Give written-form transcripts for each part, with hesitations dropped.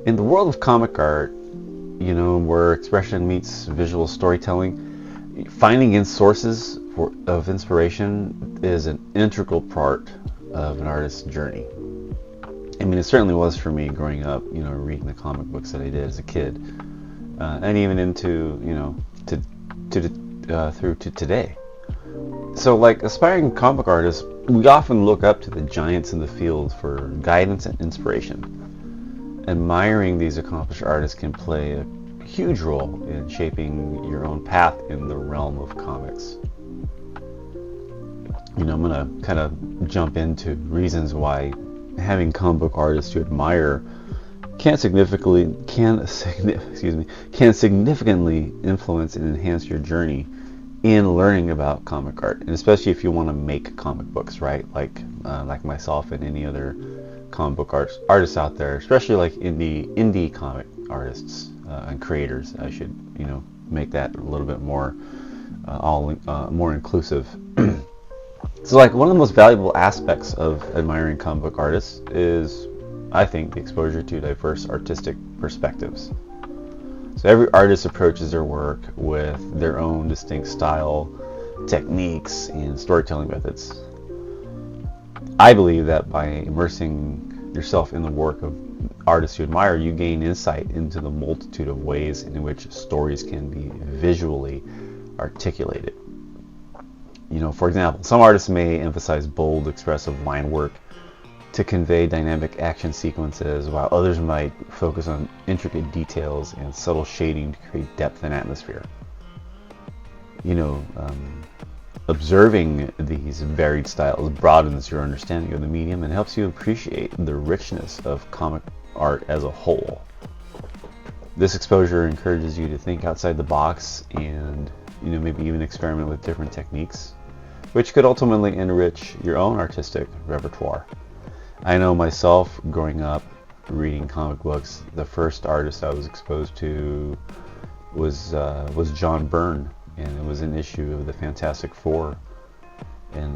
In the world of comic art, where expression meets visual storytelling, finding in sources of inspiration is an integral part of an artist's journey. I mean, it certainly was for me growing up, reading the comic books that I did as a kid, and even into, through to today. So, like aspiring comic artists, we often look up to the giants in the field for guidance and inspiration. Admiring these accomplished artists can play a huge role in shaping your own path in the realm of comics. I'm going to kind of jump into reasons why having comic book artists to admire can significantly influence and enhance your journey in learning about comic art, and especially if you want to make comic books, right? Like myself and any other comic book artists out there, especially like indie comic artists and creators. I should make that a little bit more more inclusive. So like one of the most valuable aspects of admiring comic book artists is, I think, the exposure to diverse artistic perspectives. So every artist approaches their work with their own distinct style, techniques, and storytelling methods. I believe that by immersing yourself in the work of artists you admire, you gain insight into the multitude of ways in which stories can be visually articulated. For example, some artists may emphasize bold, expressive line work to convey dynamic action sequences, while others might focus on intricate details and subtle shading to create depth and atmosphere. Observing these varied styles broadens your understanding of the medium and helps you appreciate the richness of comic art as a whole. This exposure encourages you to think outside the box and, maybe even experiment with different techniques, which could ultimately enrich your own artistic repertoire. I know myself, growing up reading comic books, the first artist I was exposed to was John Byrne, and it was an issue of the Fantastic Four. And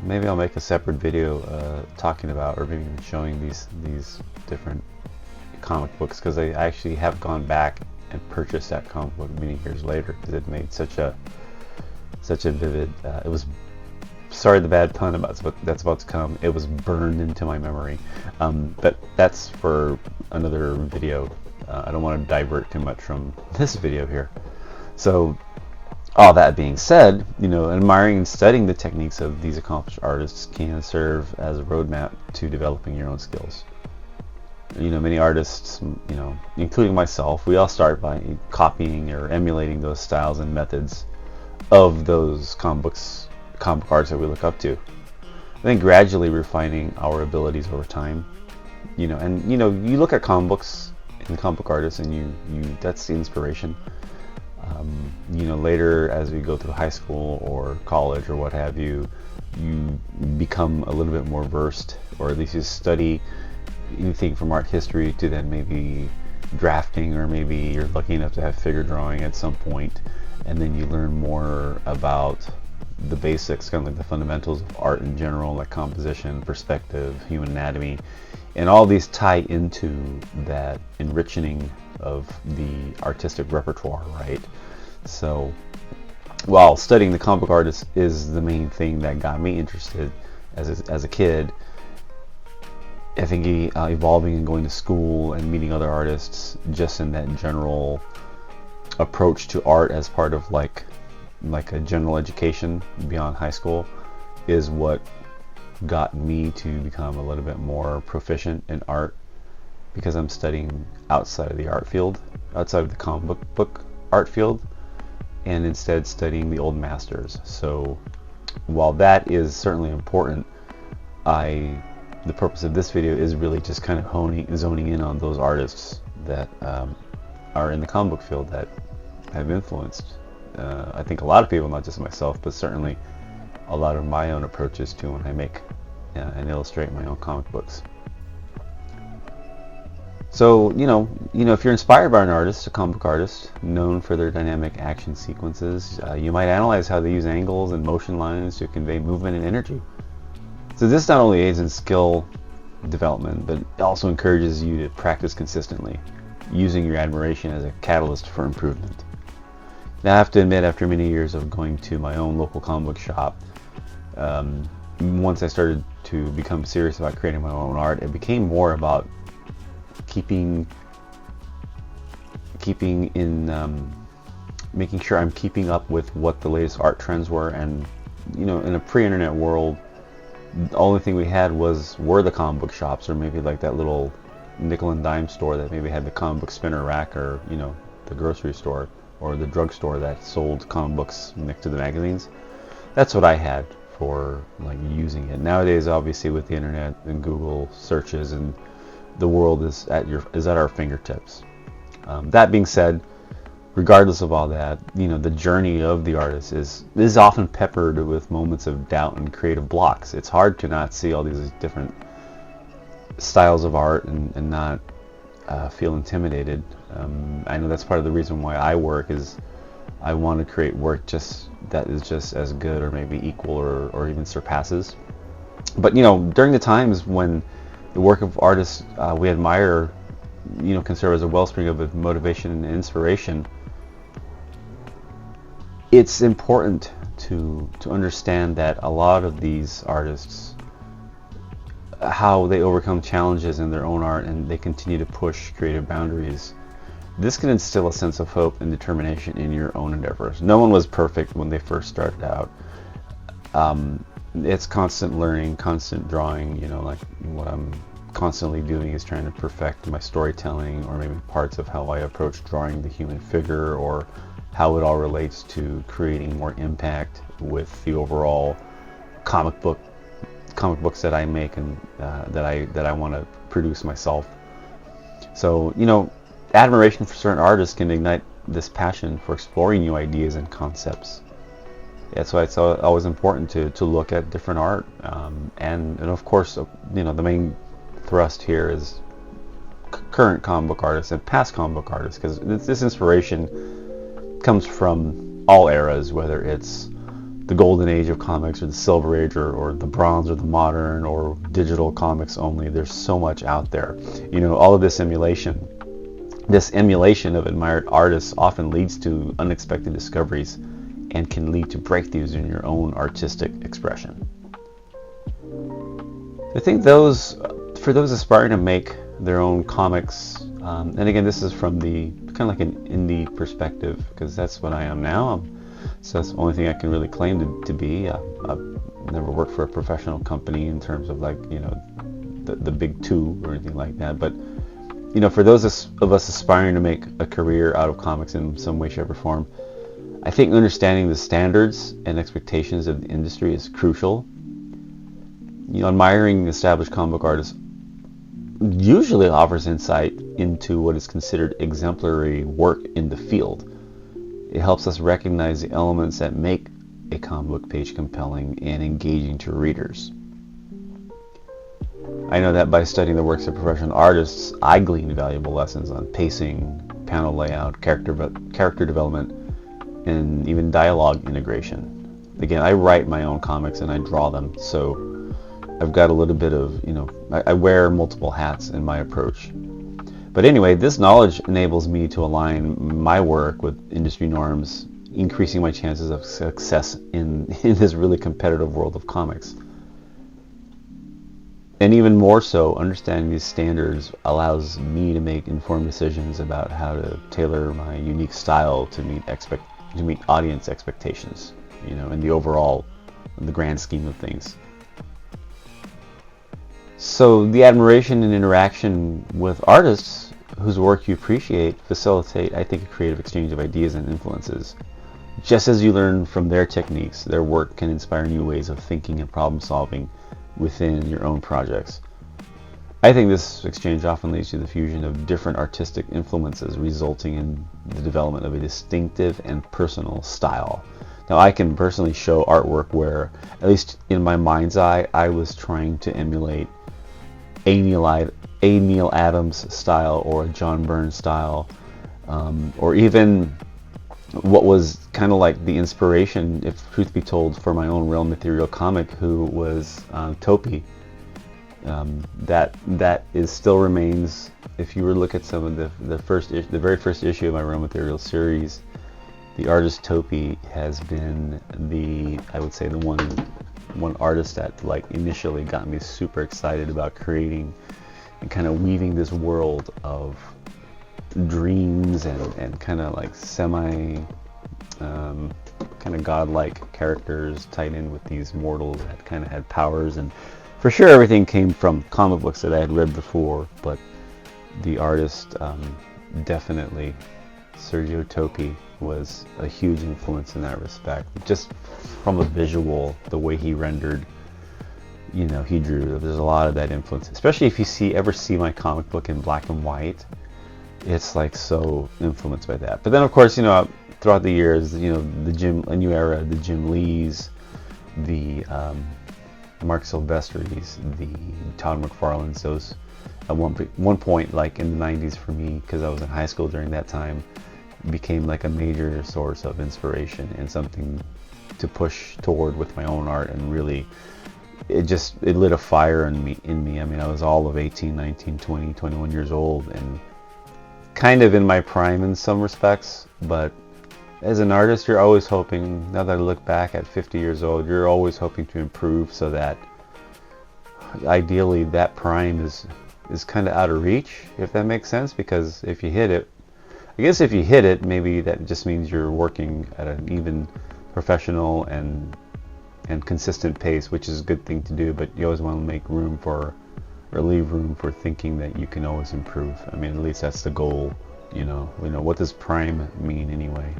maybe I'll make a separate video talking about, or maybe even showing these different comic books, because I actually have gone back and purchased that comic book many years later because it made such a vivid. It was. Sorry, the bad pun that's about to come. It was burned into my memory, but that's for another video. I don't want to divert too much from this video here. So, all that being said, admiring and studying the techniques of these accomplished artists can serve as a roadmap to developing your own skills. Many artists, including myself, we all start by copying or emulating those styles and methods of those comic artists that we look up to. Then gradually refining our abilities over time. You look at comic books and comic book artists, and you that's the inspiration. Later as we go through high school or college or what have you, you become a little bit more versed, or at least you study anything from art history to then maybe drafting, or maybe you're lucky enough to have figure drawing at some point, and then you learn more about the basics, kind of like the fundamentals of art in general, like composition, perspective, human anatomy, and all these tie into that enriching of the artistic repertoire, right? So while studying the comic book artist is the main thing that got me interested as a kid, I think evolving and going to school and meeting other artists just in that general approach to art as part of like a general education beyond high school is what got me to become a little bit more proficient in art, because I'm studying outside of the art field, outside of the comic book art field, and instead studying the old masters. So while that is certainly important, the purpose of this video is really just kind of zoning in on those artists that are in the comic book field that have influenced I think a lot of people, not just myself, but certainly a lot of my own approaches to when I make and illustrate my own comic books. So, if you're inspired by an artist, a comic book artist, known for their dynamic action sequences, you might analyze how they use angles and motion lines to convey movement and energy. So this not only aids in skill development, but it also encourages you to practice consistently, using your admiration as a catalyst for improvement. Now, I have to admit, after many years of going to my own local comic book shop, once I started to become serious about creating my own art, it became more about making sure I'm keeping up with what the latest art trends were. And in a pre-internet world, the only thing we had were the comic book shops, or maybe like that little nickel and dime store that maybe had the comic book spinner rack, or the grocery store or the drugstore that sold comic books next to the magazines. That's what I had for like using it. Nowadays, obviously, with the internet and Google searches, and the world is at our fingertips. That being said, regardless of all that, the journey of the artist is often peppered with moments of doubt and creative blocks. It's hard to not see all these different styles of art and not feel intimidated. I know that's part of the reason why I work, is I want to create work that is just as good, or maybe equal, or even surpasses. But during the times when the work of artists we admire can serve as a wellspring of motivation and inspiration, it's important to understand that a lot of these artists, how they overcome challenges in their own art, and they continue to push creative boundaries. This can instill a sense of hope and determination in your own endeavors. No one was perfect when they first started out. It's constant learning, constant drawing. Like what I'm constantly doing is trying to perfect my storytelling, or maybe parts of how I approach drawing the human figure, or how it all relates to creating more impact with the overall comic books that I make, and that I want to produce myself. So admiration for certain artists can ignite this passion for exploring new ideas and concepts. That's why it's always important to look at different art, and of course, the main thrust here is current comic book artists and past comic book artists, because this inspiration comes from all eras, whether it's the golden age of comics, or the silver age, or the bronze, or the modern, or digital comics only. There's so much out there. All of this emulation of admired artists often leads to unexpected discoveries, and can lead to breakthroughs in your own artistic expression. I think for those aspiring to make their own comics, and again, this is from the kind of like an indie perspective, because that's what I am now. So that's the only thing I can really claim to be. I've never worked for a professional company in terms of like the big two or anything like that. But for those of us aspiring to make a career out of comics in some way, shape, or form, I think understanding the standards and expectations of the industry is crucial. Admiring established comic book artists usually offers insight into what is considered exemplary work in the field. It helps us recognize the elements that make a comic book page compelling and engaging to readers. I know that by studying the works of professional artists, I glean valuable lessons on pacing, panel layout, character development, and even dialogue integration. Again, I write my own comics and I draw them, so I've got a little bit of, I wear multiple hats in my approach. But anyway, this knowledge enables me to align my work with industry norms, increasing my chances of success in this really competitive world of comics. And even more so, understanding these standards allows me to make informed decisions about how to tailor my unique style to meet audience expectations, in the grand scheme of things. So the admiration and interaction with artists whose work you appreciate facilitate, I think, a creative exchange of ideas and influences. Just as you learn from their techniques, their work can inspire new ways of thinking and problem solving within your own projects. I think this exchange often leads to the fusion of different artistic influences, resulting in the development of a distinctive and personal style. Now, I can personally show artwork where, at least in my mind's eye, I was trying to emulate a Neal Adams style, or a John Byrnes style, or even what was kind of like the inspiration, if truth be told, for my own Realm Material comic, who was Topi. That is still remains. If you were to look at some of the very first issue of my Run with Ariel series, the artist Topi has been I would say the one artist that like initially got me super excited about creating and kind of weaving this world of dreams and kind of like semi kind of godlike characters tied in with these mortals that kind of had powers. And for sure everything came from comic books that I had read before, but the artist definitely, Sergio Topi, was a huge influence in that respect. Just from a visual, the way he rendered, he drew. There's a lot of that influence, especially if you ever see my comic book in black and white. It's like so influenced by that. But then, of course, throughout the years, a new era, the Jim Lees, the Mark Silvestris, the Todd McFarlanes, those at one point, like in the 90s for me, because I was in high school during that time, became like a major source of inspiration and something to push toward with my own art. And really, it lit a fire in me. I mean, I was all of 18, 19, 20, 21 years old and kind of in my prime in some respects, but as an artist, you're always hoping, now that I look back at 50 years old, you're always hoping to improve so that ideally that prime is kind of out of reach, if that makes sense. Because if you hit it, maybe that just means you're working at an even professional and consistent pace, which is a good thing to do, but you always want to make room for, or leave room for, thinking that you can always improve. I mean, at least that's the goal, what does prime mean anyway?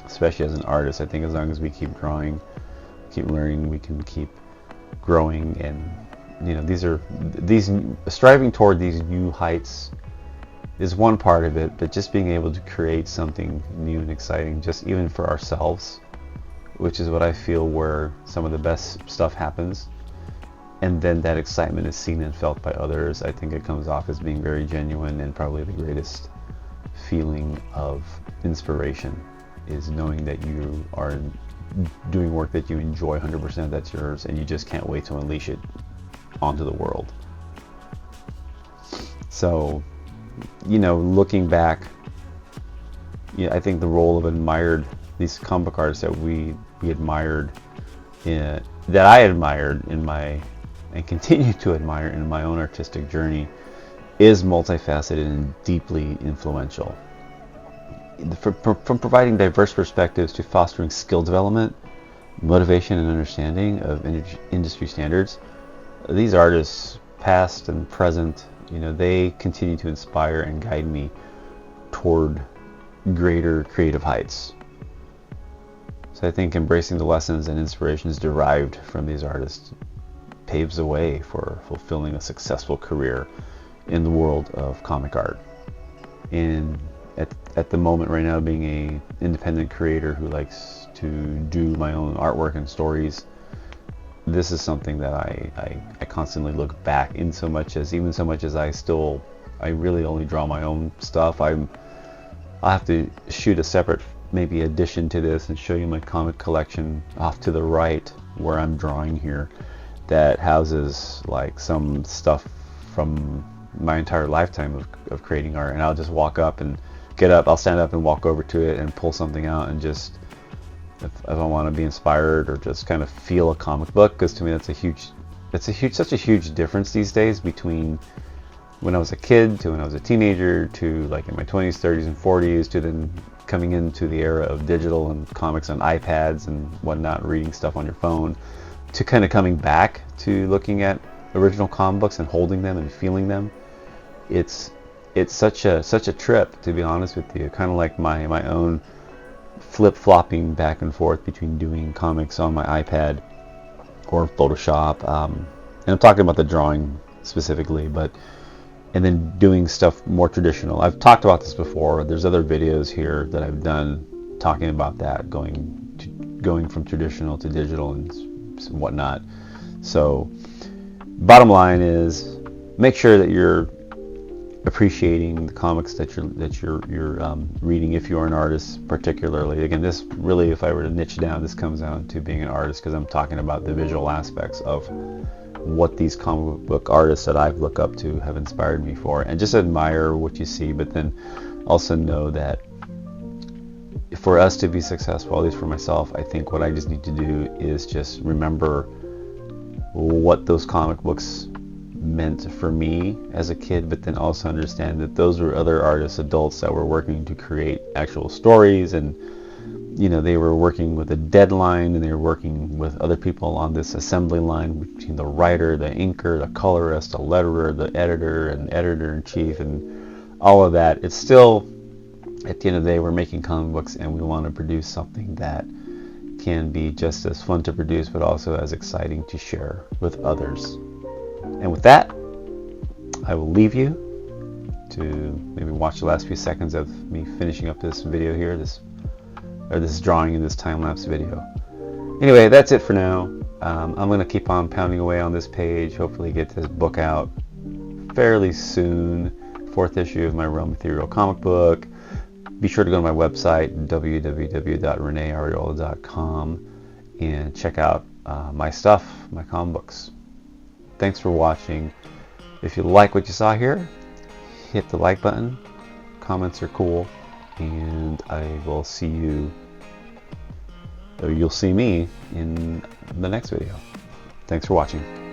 Especially as an artist, I think as long as we keep drawing, keep learning, we can keep growing. And these striving toward these new heights is one part of it, but just being able to create something new and exciting, just even for ourselves, which is what I feel where some of the best stuff happens. And then that excitement is seen and felt by others. I think it comes off as being very genuine, and probably the greatest feeling of inspiration is knowing that you are doing work that you enjoy 100%, that's yours, and you just can't wait to unleash it onto the world. So, looking back, I think the role of these comic book artists that we admired, that I admired and continue to admire in my own artistic journey, is multifaceted and deeply influential. From providing diverse perspectives to fostering skill development, motivation, and understanding of industry standards, these artists, past and present, they continue to inspire and guide me toward greater creative heights. So I think embracing the lessons and inspirations derived from these artists paves the way for fulfilling a successful career in the world of comic art. And at the moment right now, being a independent creator who likes to do my own artwork and stories, this is something that I constantly look back in, so much as I really only draw my own stuff. I'll have to shoot a separate maybe addition to this and show you my comic collection off to the right where I'm drawing here, that houses like some stuff from my entire lifetime of creating art. And I'll just I'll stand up and walk over to it and pull something out, and just if I want to be inspired or just kind of feel a comic book, because to me such a huge difference these days between when I was a kid to when I was a teenager to like in my 20s, 30s, and 40s, to then coming into the era of digital and comics on iPads and whatnot, reading stuff on your phone, to kind of coming back to looking at original comic books and holding them and feeling them. It's such a trip, to be honest with you. Kind of like my own flip-flopping back and forth between doing comics on my iPad or Photoshop, and I'm talking about the drawing specifically, and then doing stuff more traditional. I've talked about this before. There's other videos here that I've done talking about that, going from traditional to digital and whatnot. So bottom line is, make sure that you're appreciating the comics that you're reading, if you're an artist particularly. Again, this really, if I were to niche down, this comes down to being an artist, because I'm talking about the visual aspects of what these comic book artists that I've looked up to have inspired me for, and just admire what you see, but then also know that for us to be successful, at least for myself, I think what I just need to do is just remember what those comic books meant for me as a kid, but then also understand that those were other artists, adults that were working to create actual stories, and they were working with a deadline, and they were working with other people on this assembly line between the writer, the inker, the colorist, the letterer, the editor, and editor-in-chief, and all of that. It's still, at the end of the day, we're making comic books, and we want to produce something that can be just as fun to produce, but also as exciting to share with others. And with that, I will leave you to maybe watch the last few seconds of me finishing up this video here, this drawing in this time-lapse video. Anyway, that's it for now. I'm going to keep on pounding away on this page, hopefully get this book out fairly soon. 4th issue of my Raw Material comic book. Be sure to go to my website, www.reneariola.com, and check out my stuff, my comic books. Thanks for watching. If you like what you saw here, hit the like button. Comments are cool. And I will see you, or you'll see me in the next video. Thanks for watching.